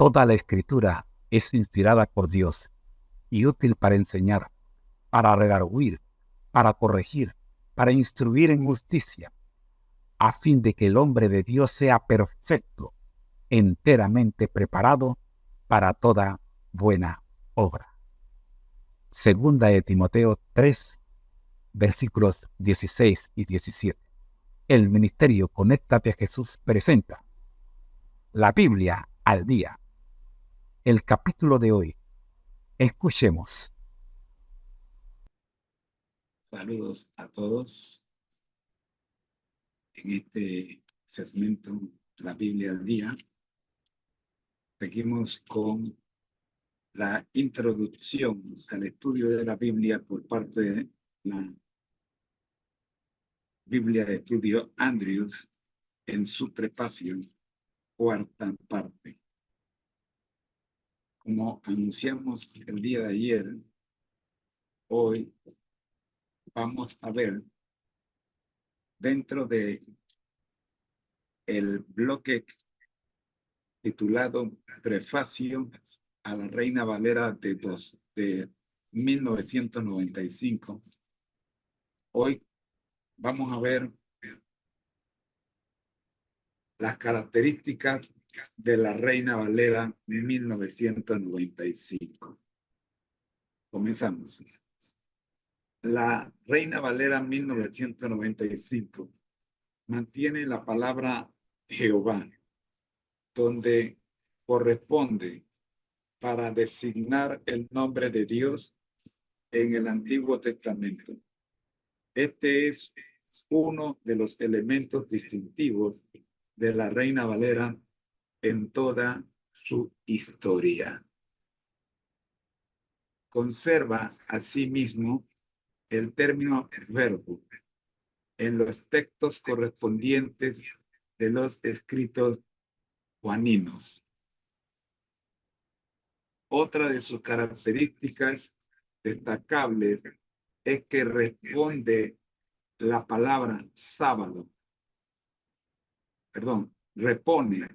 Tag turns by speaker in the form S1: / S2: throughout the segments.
S1: Toda la Escritura es inspirada por Dios y útil para enseñar, para redarguir, para corregir, para instruir en justicia, a fin de que el hombre de Dios sea perfecto, enteramente preparado para toda buena obra. Segunda de Timoteo 3, versículos 16 y 17. El ministerio Conéctate a Jesús presenta la Biblia al día. El capítulo de hoy. Escuchemos.
S2: Saludos a todos en este segmento La Biblia al Día. Seguimos con la introducción al estudio de la Biblia por parte de la Biblia de Estudio Andrews en su prefacio, cuarta parte. Como anunciamos el día de ayer, hoy vamos a ver dentro de el bloque titulado Prefacio a la Reina Valera de 1995. Hoy vamos a ver las características de la Reina Valera 1995. Comenzamos. La Reina Valera 1995 mantiene la palabra Jehová, donde corresponde para designar el nombre de Dios en el Antiguo Testamento. Este es uno de los elementos distintivos de la Reina Valera en toda su historia. Conserva asimismo el término verbo en los textos correspondientes de los escritos juaninos. Otra de sus características destacables es que responde la palabra sábado. Perdón, repone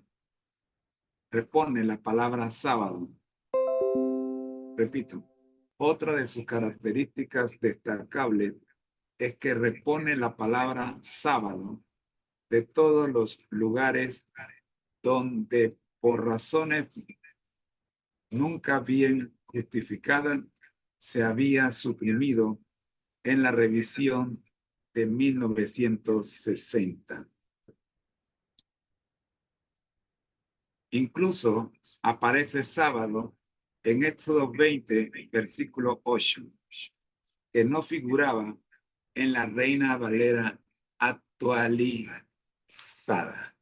S2: la palabra sábado. Repito, otra de sus características destacables es que repone la palabra sábado de todos los lugares donde por razones nunca bien justificadas se había suprimido en la revisión de 1960. Incluso aparece sábado en Éxodo 20, versículo 8, que no figuraba en la Reina Valera actualizada.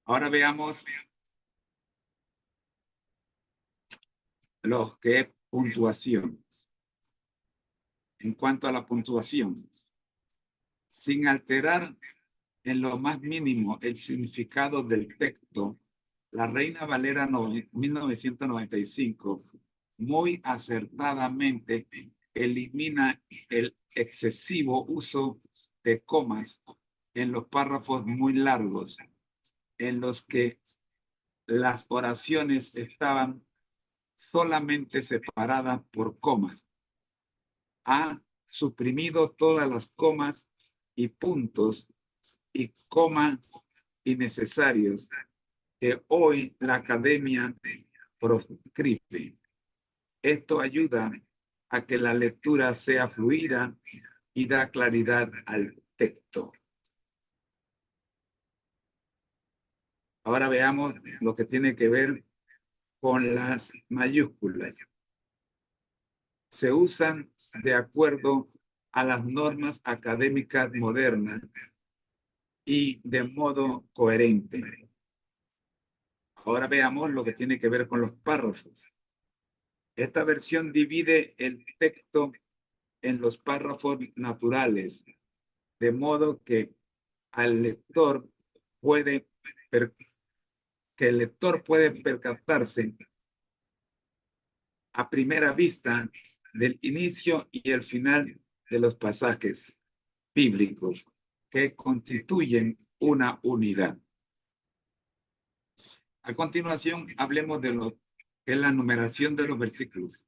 S2: Ahora veamos lo que es puntuación. En cuanto a la puntuación, sin alterar en lo más mínimo el significado del texto, la Reina Valera 1995 muy acertadamente elimina el excesivo uso de comas en los párrafos muy largos, en los que las oraciones estaban solamente separadas por comas. Ha suprimido todas las comas y puntos y comas innecesarios que hoy la academia proscribe. Esto ayuda a que la lectura sea fluida y da claridad al texto. Ahora veamos lo que tiene que ver con las mayúsculas. Se usan de acuerdo a las normas académicas modernas y de modo coherente. Ahora veamos lo que tiene que ver con los párrafos. Esta versión divide el texto en los párrafos naturales, de modo que el lector puede percatarse a primera vista del inicio y el final de los pasajes bíblicos que constituyen una unidad. A continuación, hablemos de lo que es la numeración de los versículos.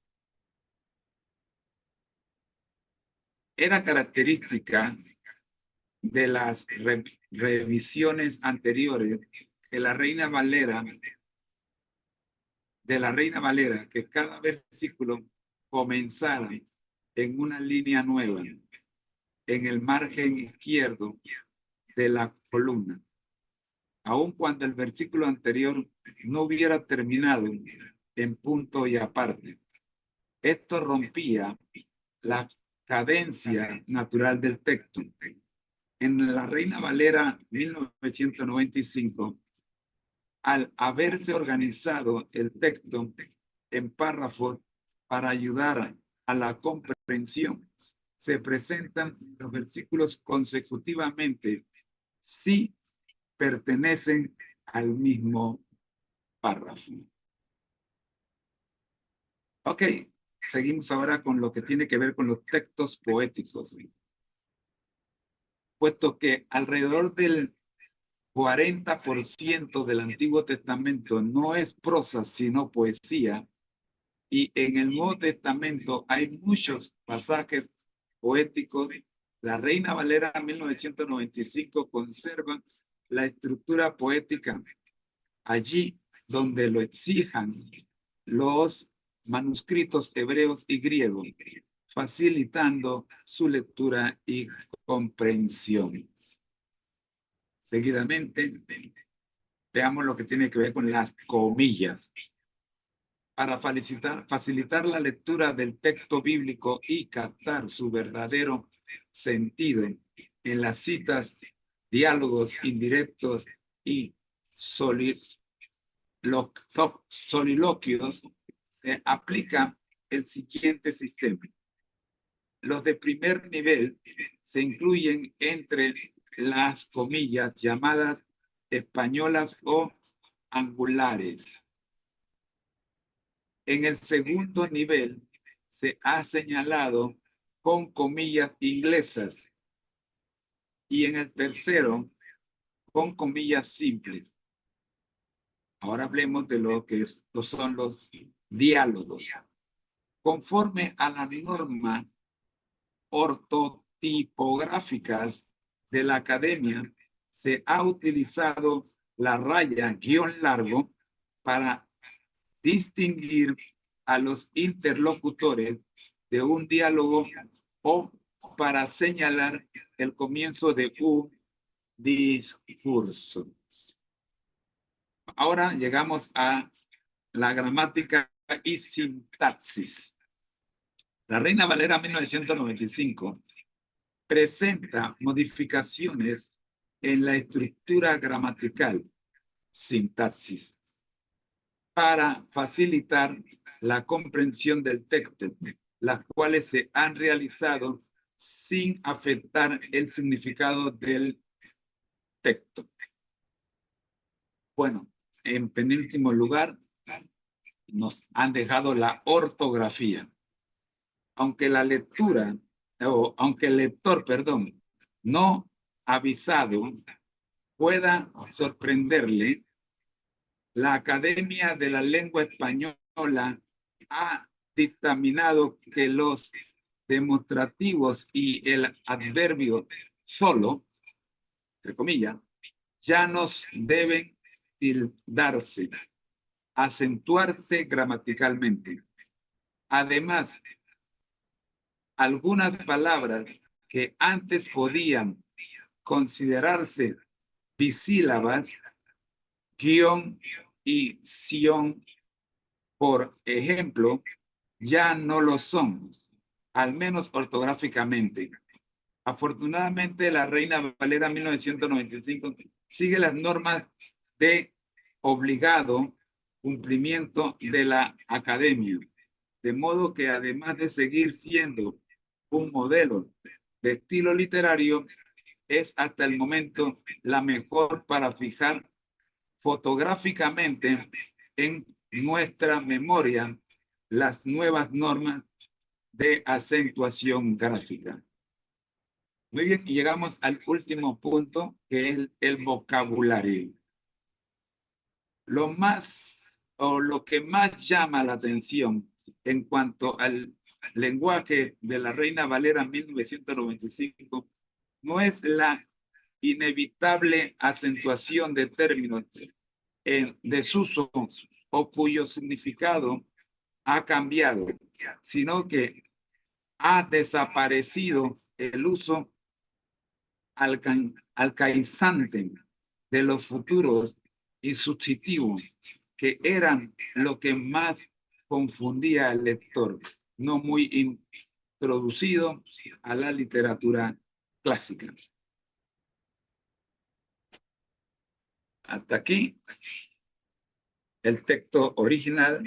S2: Era característica de las revisiones anteriores que que cada versículo comenzara en una línea nueva en el margen izquierdo de la columna, aun cuando el versículo anterior no hubiera terminado en punto y aparte. Esto rompía la cadencia natural del texto. En la Reina Valera 1995, al haberse organizado el texto en párrafos para ayudar a la comprensión, se presentan los versículos consecutivamente si pertenecen al mismo párrafo. Ok, seguimos ahora con lo que tiene que ver con los textos poéticos. Puesto que alrededor del 40% del Antiguo Testamento no es prosa, sino poesía, y en el Nuevo Testamento hay muchos pasajes poéticos, la Reina Valera 1995 conserva la estructura poética allí donde lo exijan los manuscritos hebreos y griegos, facilitando su lectura y comprensión. Seguidamente, veamos lo que tiene que ver con las comillas. Para facilitar la lectura del texto bíblico y captar su verdadero sentido en las citas, diálogos indirectos y soliloquios, se aplica el siguiente sistema. Los de primer nivel se incluyen entre las comillas llamadas españolas o angulares. En el segundo nivel se ha señalado con comillas inglesas y en el tercero con comillas simples. Ahora hablemos de lo que son los diálogos. Conforme a la norma ortotipográficas de la academia, se ha utilizado la raya guión largo para distinguir a los interlocutores de un diálogo o para señalar el comienzo de un discurso. Ahora llegamos a la gramática y sintaxis. La Reina Valera 1995 presenta modificaciones en la estructura gramatical, sintaxis, para facilitar la comprensión del texto, las cuales se han realizado sin afectar el significado del texto. Bueno, en penúltimo lugar, nos han dejado la ortografía. Aunque el lector, no avisado, pueda sorprenderle, la Academia de la Lengua Española ha dictaminado que los demostrativos y el adverbio solo, entre comillas, ya no deben tildarse, acentuarse gramaticalmente. Además, algunas palabras que antes podían considerarse bisílabas, guión y sion, por ejemplo, ya no lo son, al menos ortográficamente. Afortunadamente, la Reina Valera 1995 sigue las normas de obligado cumplimiento de la Academia, de modo que además de seguir siendo un modelo de estilo literario, es hasta el momento la mejor para fijar fotográficamente en nuestra memoria las nuevas normas de acentuación gráfica. Muy bien, y llegamos al último punto, que es el vocabulario. Lo que más llama la atención en cuanto al lenguaje de la Reina Valera 1995 no es la inevitable acentuación de términos en desuso o cuyo significado ha cambiado, sino que ha desaparecido el uso alcaizante de los futuros y substantivos, que eran lo que más confundía al lector, no muy introducido a la literatura clásica. Hasta aquí el texto original.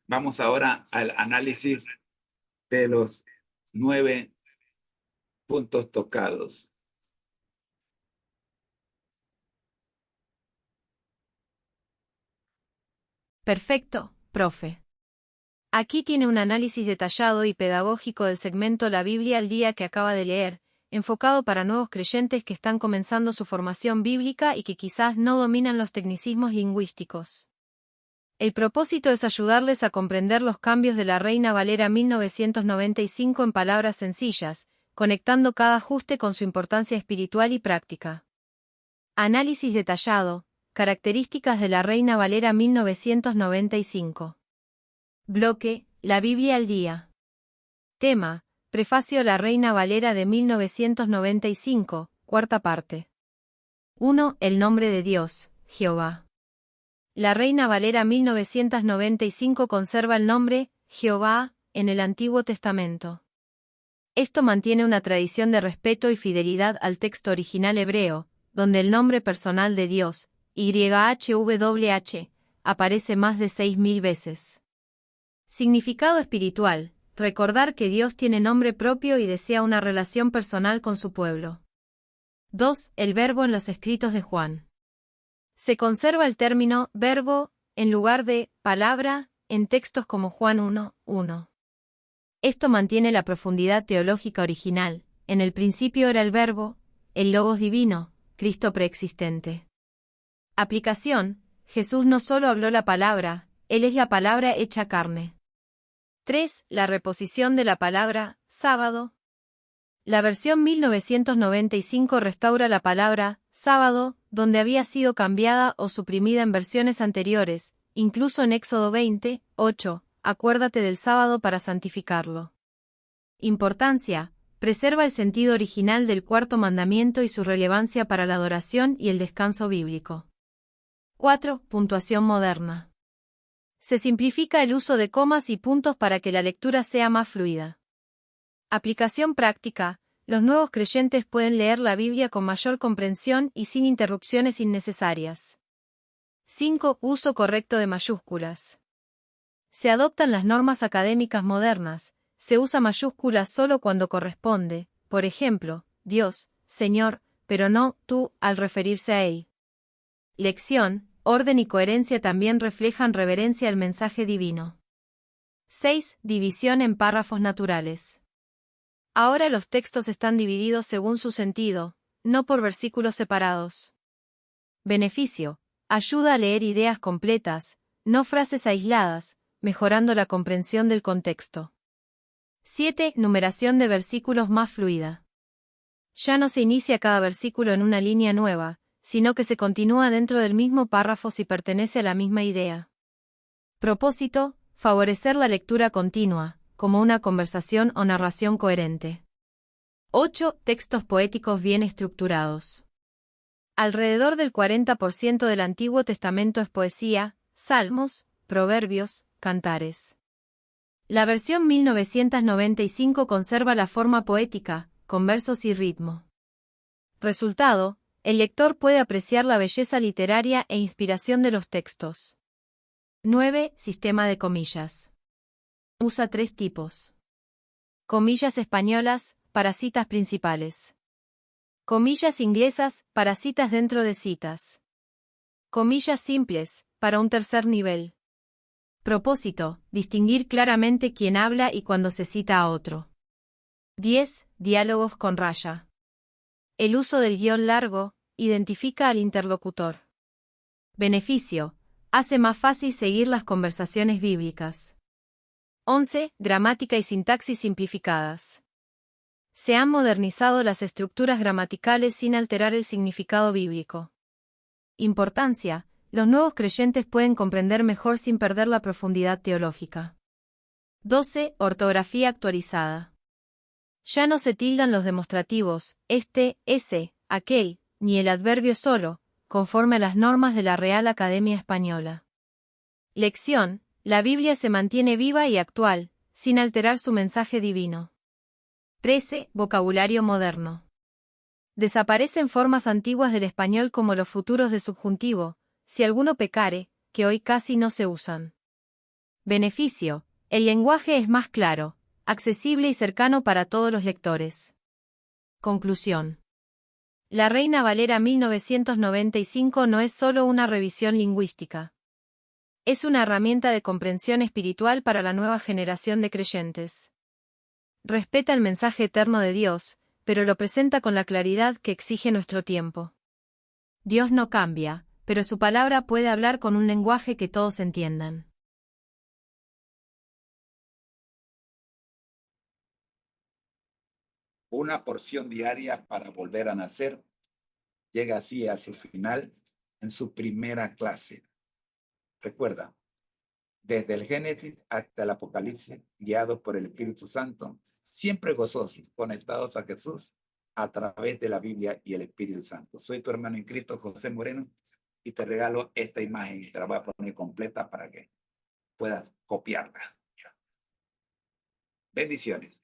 S2: Vamos ahora al análisis de los 9 puntos tocados.
S3: Perfecto, profe. Aquí tiene un análisis detallado y pedagógico del segmento La Biblia al día que acaba de leer, enfocado para nuevos creyentes que están comenzando su formación bíblica y que quizás no dominan los tecnicismos lingüísticos. El propósito es ayudarles a comprender los cambios de la Reina Valera 1995 en palabras sencillas, conectando cada ajuste con su importancia espiritual y práctica. Análisis detallado. Características de la Reina Valera 1995. Bloque, La Biblia al día. Tema, Prefacio a la Reina Valera de 1995, cuarta parte. 1. El nombre de Dios, Jehová. La Reina Valera 1995 conserva el nombre, Jehová, en el Antiguo Testamento. Esto mantiene una tradición de respeto y fidelidad al texto original hebreo, donde el nombre personal de Dios, YHWH, aparece más de 6.000 veces. Significado espiritual: recordar que Dios tiene nombre propio y desea una relación personal con su pueblo. 2. El verbo en los escritos de Juan. Se conserva el término verbo en lugar de palabra en textos como Juan 1:1. Esto mantiene la profundidad teológica original. En el principio era el verbo, el Logos divino, Cristo preexistente. Aplicación: Jesús no solo habló la palabra, Él es la palabra hecha carne. 3. La reposición de la palabra sábado. La versión 1995 restaura la palabra sábado, donde había sido cambiada o suprimida en versiones anteriores, incluso en Éxodo 20:8, acuérdate del sábado para santificarlo. Importancia: preserva el sentido original del cuarto mandamiento y su relevancia para la adoración y el descanso bíblico. 4. Puntuación moderna. Se simplifica el uso de comas y puntos para que la lectura sea más fluida. Aplicación práctica: los nuevos creyentes pueden leer la Biblia con mayor comprensión y sin interrupciones innecesarias. 5. Uso correcto de mayúsculas. Se adoptan las normas académicas modernas, se usa mayúsculas solo cuando corresponde, por ejemplo, Dios, Señor, pero no tú al referirse a Él. Lección: orden y coherencia también reflejan reverencia al mensaje divino. 6. División en párrafos naturales. Ahora los textos están divididos según su sentido, no por versículos separados. Beneficio: ayuda a leer ideas completas, no frases aisladas, mejorando la comprensión del contexto. 7. Numeración de versículos más fluida. Ya no se inicia cada versículo en una línea nueva, sino que se continúa dentro del mismo párrafo si pertenece a la misma idea. Propósito: favorecer la lectura continua, como una conversación o narración coherente. 8. Textos poéticos bien estructurados. Alrededor del 40% del Antiguo Testamento es poesía, salmos, proverbios, cantares. La versión 1995 conserva la forma poética, con versos y ritmo. Resultado: el lector puede apreciar la belleza literaria e inspiración de los textos. 9. Sistema de comillas. Usa 3 tipos. Comillas españolas, para citas principales. Comillas inglesas, para citas dentro de citas. Comillas simples, para un tercer nivel. Propósito: distinguir claramente quién habla y cuando se cita a otro. 10. Diálogos con raya. El uso del guión largo identifica al interlocutor. Beneficio: hace más fácil seguir las conversaciones bíblicas. 11. Gramática y sintaxis simplificadas. Se han modernizado las estructuras gramaticales sin alterar el significado bíblico. Importancia: los nuevos creyentes pueden comprender mejor sin perder la profundidad teológica. 12. Ortografía actualizada. Ya no se tildan los demostrativos, este, ese, aquel, ni el adverbio solo, conforme a las normas de la Real Academia Española. Lección: la Biblia se mantiene viva y actual, sin alterar su mensaje divino. 13. Vocabulario moderno. Desaparecen formas antiguas del español como los futuros de subjuntivo, si alguno pecare, que hoy casi no se usan. Beneficio: el lenguaje es más claro, accesible y cercano para todos los lectores. Conclusión. La Reina Valera 1995 no es solo una revisión lingüística. Es una herramienta de comprensión espiritual para la nueva generación de creyentes. Respeta el mensaje eterno de Dios, pero lo presenta con la claridad que exige nuestro tiempo. Dios no cambia, pero su palabra puede hablar con un lenguaje que todos entiendan.
S2: Una porción diaria para volver a nacer llega así a su final en su primera clase. Recuerda, desde el Génesis hasta el Apocalipsis, guiados por el Espíritu Santo, siempre gozosos, conectados a Jesús a través de la Biblia y el Espíritu Santo. Soy tu hermano en Cristo, José Moreno, y te regalo esta imagen. Te la voy a poner completa para que puedas copiarla. Bendiciones.